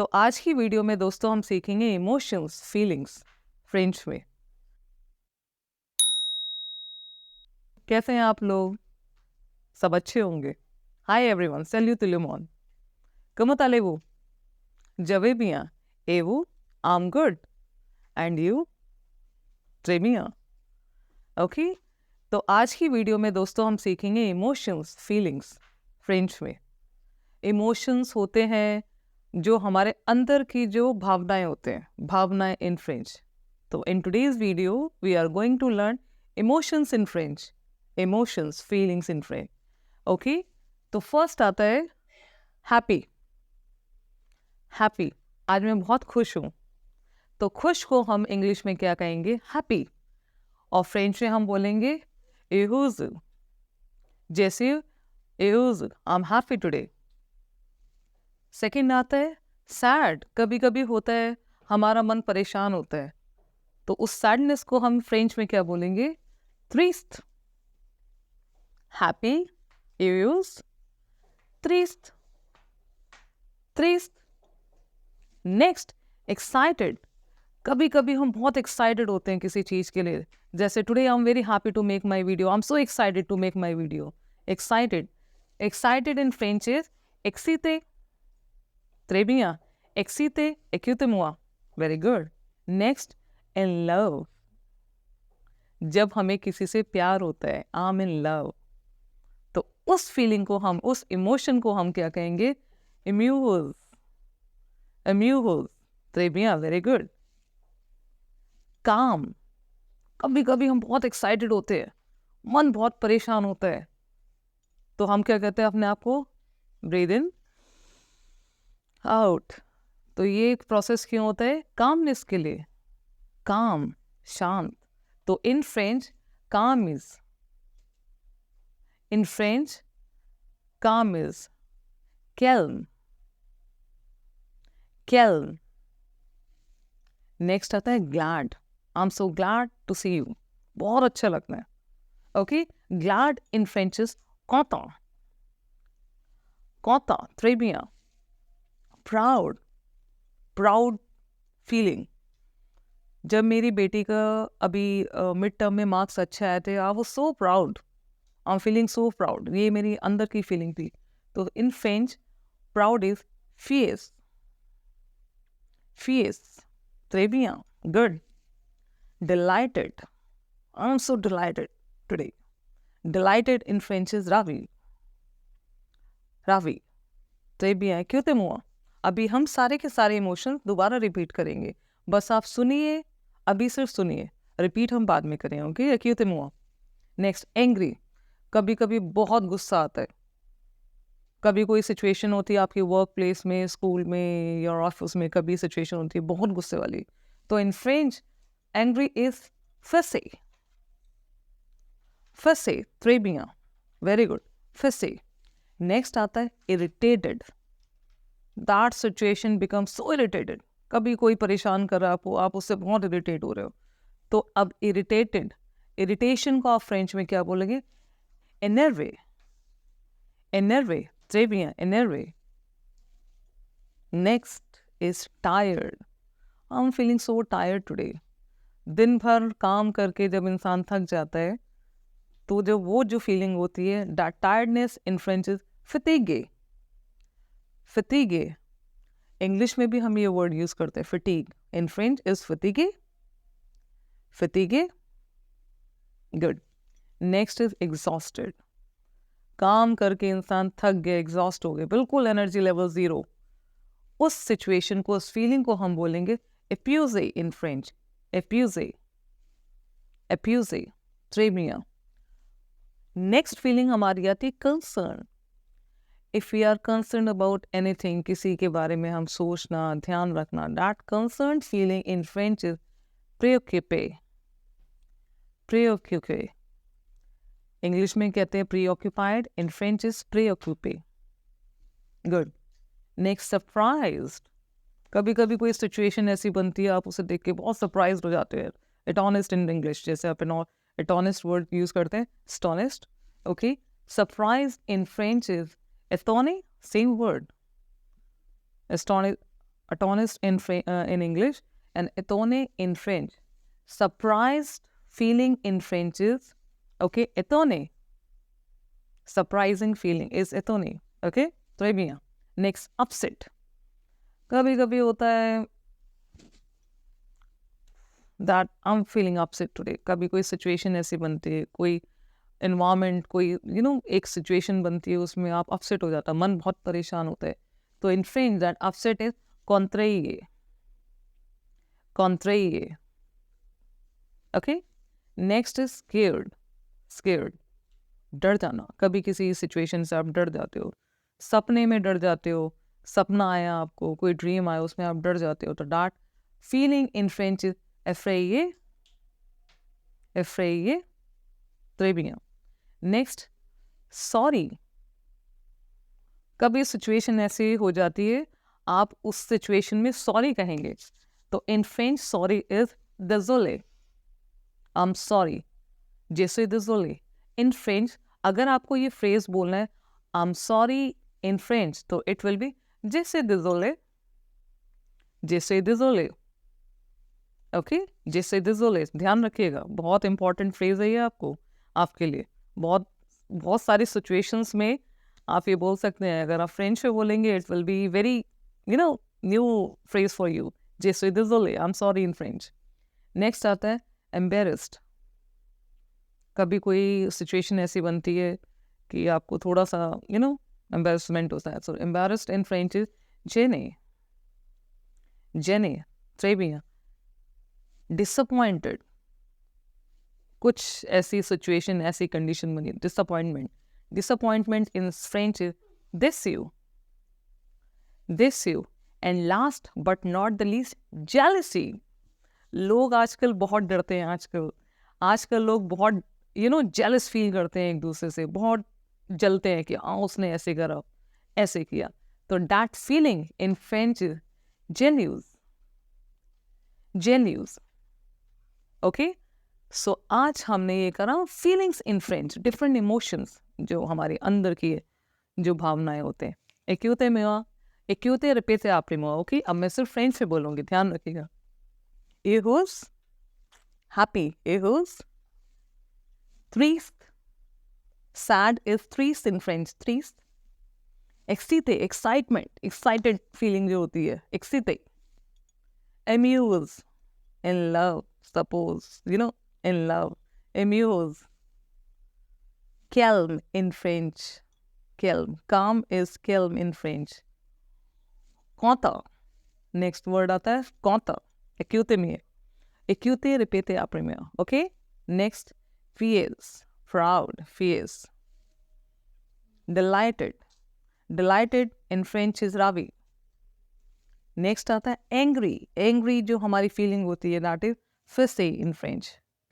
तो आज की वीडियो में दोस्तों हम सीखेंगे इमोशंस, फीलिंग्स फ्रेंच में। कैसे हैं आप लोग? सब अच्छे होंगे। हाय एवरीवन, सैल्यूट लिमोन। ¿Cómo tal vous? Je vais bien. Et vous? I'm good. And you? Très bien. Okay, तो आज की वीडियो में दोस्तों हम सीखेंगे इमोशंस, फीलिंग्स फ्रेंच में। इमोशंस होते हैं जो हमारे अंदर की जो भावनाएं होते हैं, भावनाएं इन फ्रेंच। तो in today's video we are going to learn emotions in French, emotions, feelings in French. Okay, तो फर्स्ट आता है हैप्पी। हैप्पी, आज मैं बहुत खुश हूँ। तो खुश को हम इंग्लिश में क्या कहेंगे? हैप्पी। और फ्रेंच में हम बोलेंगे हेureux। जैसे हेureux, I am happy today. Second आता है सैड। कभी कभी होता है हमारा मन परेशान होता है, तो उस सैडनेस को हम फ्रेंच में क्या बोलेंगे? ट्रिस्ट। हैप्पी, हेureux, ट्रिस्ट, ट्रिस्ट। Next excited. कभी कभी हम बहुत एक्साइटेड होते हैं किसी चीज के लिए, जैसे today I am very happy to make my video, I am so excited to make my video. Excited, excited in French is excité। Très bien. Excité, écoutez-moi. Very good. Next, in love. जब हमें किसी से प्यार होता है, I'm in love, तो उस feeling को हम, उस इमोशन को हम क्या कहेंगे? Amoureux. Amoureux. Très bien. Very good. Calm. कभी कभी हम बहुत एक्साइटेड होते हैं, मन बहुत परेशान होता है, तो हम क्या कहते हैं अपने आप को? Breathe in, out. तो ये एक प्रोसेस क्यों होता है? कामनेस के लिए। काम, शांत। तो in French calm is, in French calm is calme, calme। Next आता है glad. I am so glad to see you. बहुत अच्छा लगता है। Okay, glad in French is content, content, très bien। Proud, proud feeling. जब मेरी बेटी का अभी मिड टर्म में मार्क्स अच्छे आए थे, I was so proud, I am feeling so proud. ये मेरी अंदर की फीलिंग थी। तो इन फ्रेंच प्राउड इज फियर्स, फियर्स। très bien, good। delighted, I am so delighted today। delighted in French is ravi, ravi। très bien, क्यों थे मुआ? अभी हम सारे के सारे इमोशंस दोबारा रिपीट करेंगे, बस आप सुनिए, अभी सिर्फ सुनिए, रिपीट हम बाद में करें। ओके, क्यों थे मुआ? Next angry. कभी कभी बहुत गुस्सा आता है, कभी कोई सिचुएशन होती है आपके वर्क प्लेस में, स्कूल में या ऑफिस में, कभी सिचुएशन होती है बहुत गुस्से वाली, तो इन फ्रेंच एंग्री इज फैसे, फैसे। très bien, वेरी गुड, फैसे। नेक्स्ट आता है irritated. That situation become so irritated. कभी कोई परेशान कर रहा है आपको, आप उससे बहुत इरिटेट हो रहे हो, तो अब इरिटेटेड, इरिटेशन को आप फ्रेंच में क्या बोलेंगे? énervé, énervé, très bien, énervé। Next is tired. I am feeling so tired today. दिन भर काम करके जब इंसान थक जाता है, तो जो वो जो फीलिंग होती है, that tiredness in French is fatigué, fatigué। English में भी हम ये वर्ड यूज करते हैं, fatigue। In French is fatigué, fatigué। Good. Next is exhausted. काम करके इंसान थक गए, एग्जॉस्ट हो गए, बिल्कुल एनर्जी लेवल जीरो। उस सिचुएशन को, उस फीलिंग को हम बोलेंगे épuisé in French, épuisé, épuisé, très bien। Next feeling हमारी आती है concern. If we are concern about anything, किसी के बारे में हम सोचना, ध्यान रखना, that concern feeling in French is préoccupé, préoccupé। English में कहते हैं preoccupied, in French is préoccupé। Good. Next surprised. कभी कभी कोई सिचुएशन ऐसी बनती है, आप उसे देख के बहुत सरप्राइज हो जाते हैं। एटोनिस्ट इन इंग्लिश, जैसे आप एटोनिस्ट वर्ड यूज करते हैं, स्टोनिस्ट। Okay, surprise in French is एटोने, same word. atonist in English and étonné in French. Surprised feeling in French is, okay, étonné. Surprising feeling is étonné. Okay, très bien. Next, upset. कभी कभी होता है that I'm feeling upset today. कभी कोई situation ऐसी बनती है, कोई environment, कोई एक situation बनती है, उसमें आप upset हो जाता है, मन बहुत परेशान होता है. तो in French that upset is contrarié. Contrarié. Okay? Next is scared. Scared. डर जाना. कभी किसी situation से आप डर जाते हो, सपने में डर जाते हो, सपना आया आपको, कोई ड्रीम आया, उसमें आप डर जाते हो, तो that feeling in French is effrayé. Effrayé. Très bien. Next, sorry. कभी सिचुएशन ऐसी हो जाती है, आप उस सिचुएशन में सॉरी कहेंगे, तो in French sorry is désolé. I am sorry. जैसे désolé. इन फ्रेंच अगर आपको ये फ्रेज बोलना है I am sorry in French, तो इट विल बी जैसे désolé. जैसे désolé. ओके, जैसे désolé. ध्यान रखिएगा, बहुत इंपॉर्टेंट फ्रेज है ये आपके लिए. बहुत सारी सिचुएशंस में आप ये बोल सकते हैं. अगर आप फ्रेंच में बोलेंगे it will be very new phrase for you. जैसे désolé, I am sorry in French. Next आता है embarrassed. कभी कोई सिचुएशन ऐसी बनती है कि आपको थोड़ा सा एम्बेरसमेंट होता है. सो embarrassed in French is gêné. gêné. très bien. disappointed. कुछ ऐसी सिचुएशन, ऐसी कंडीशन बनी. Disappointment. Disappointment in French is déçu. déçu. And last but not the least jealousy. लोग आजकल बहुत डरते हैं. आजकल लोग बहुत जेलस फील करते हैं एक दूसरे से, बहुत जलते हैं कि उसने ऐसे करा, ऐसे किया. तो that feeling in French is jalouse. jalouse. Okay, so आज हमने ये करा feelings in French, different emotions जो हमारे अंदर की जो भावनाएं होते हैं. एक्यूते में एक्यूते रिपीते आपरिमो. ओके, अब मैं सिर्फ फ्रेंच से बोलूंगी, ध्यान रखिएगा. heureux, happy. heureux. triste. sad is triste in French. triste. excité, excitement, excited feeling जो होती है, excité. amuse, in love, suppose, in love. amuse. calme in French. calme. calm is calme in French. content. next word आता है content. acute में है. acute répété après में. okay. next, fierce, proud, fierce. delighted. delighted in French is ravi. next आता है angry. angry जो हमारी feeling होती है, that is fâché in French.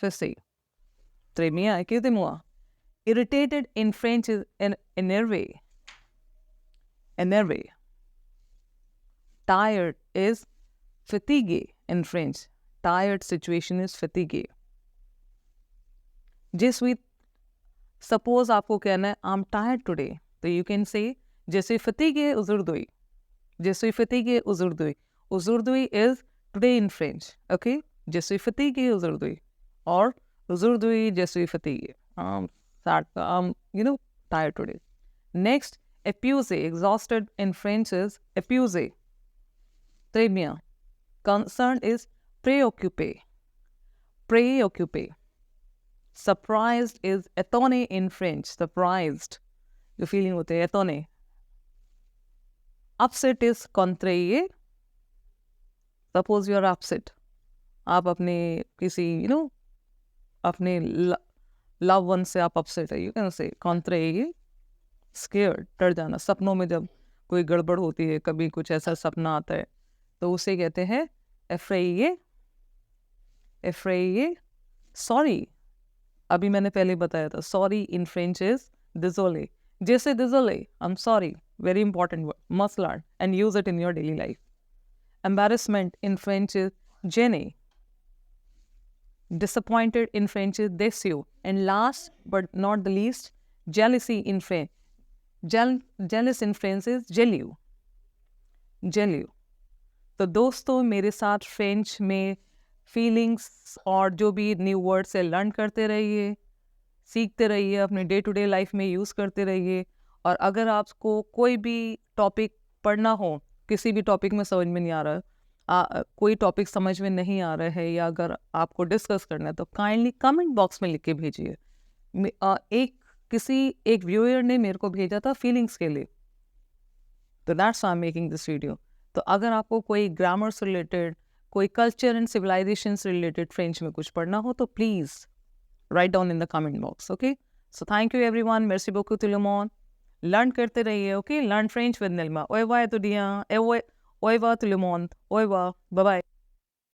fâché. très bien. écoutez-moi. irritated in French is énervé. énervé. tired is fatigué in French. tired situation is fatigué. जैसे suppose आपको कहना है I'm tired today, तो you can say जैसे fatigué aujourd'hui. जैसे fatigué aujourd'hui. aujourd'hui is today in French. Okay, जैसे fatigué aujourd'hui, or aujourd'hui je suis fatigué. Sad, tired today. Next, épuisé. exhausted in French is épuisé. Très bien. Concerned is préoccupé. préoccupé. Surprised is étonné in French. surprised. जो feeling होते हैं, étonné. Upset is contrarié. Suppose you are upset. आप अपने किसी अपने love one से आप upset है, you can say contrarié. scared, डर जाना. सपनों में जब कोई गड़बड़ होती है, कभी कुछ ऐसा सपना आता है, तो उसे कहते हैं effrayé. effrayé. सॉरी, अभी मैंने पहले बताया था, sorry in French is désolé. जैसे désolé, I am sorry. Very important word, must learn and use it in your daily life. embarrassment in French is gêné. disappointed in French is déçu. and last but not the least, jealousy in French. jealous in French is jaloux. jaloux. तो दोस्तों मेरे साथ French में feelings और जो भी new words है learn करते रहिए, सीखते रहिए, अपने डे टू डे लाइफ में यूज़ करते रहिए। और अगर आपको कोई भी टॉपिक पढ़ना हो, किसी भी टॉपिक में समझ में नहीं आ रहा है, कोई टॉपिक समझ में नहीं आ रहा है, या अगर आपको डिस्कस करना है तो काइंडली कमेंट बॉक्स में लिख के भेजिए। एक व्यूअर ने मेरे को भेजा था फीलिंग्स के लिए, तो that's I am making this video. तो अगर आपको कोई ग्रामर से रिलेटेड, कोई कल्चर एंड सिविलाइजेशन से रिलेटेड फ्रेंच में कुछ पढ़ना हो तो please write down in the comment box. Okay, so thank you everyone, मेर्सी beaucoup tout le monde। Learn करते रहिए। ओके, लर्न फ्रेंच विद नीलिमा। ओए वाह तो दिया, ओए वाह tout le monde, ओए वाह, बाय बाय।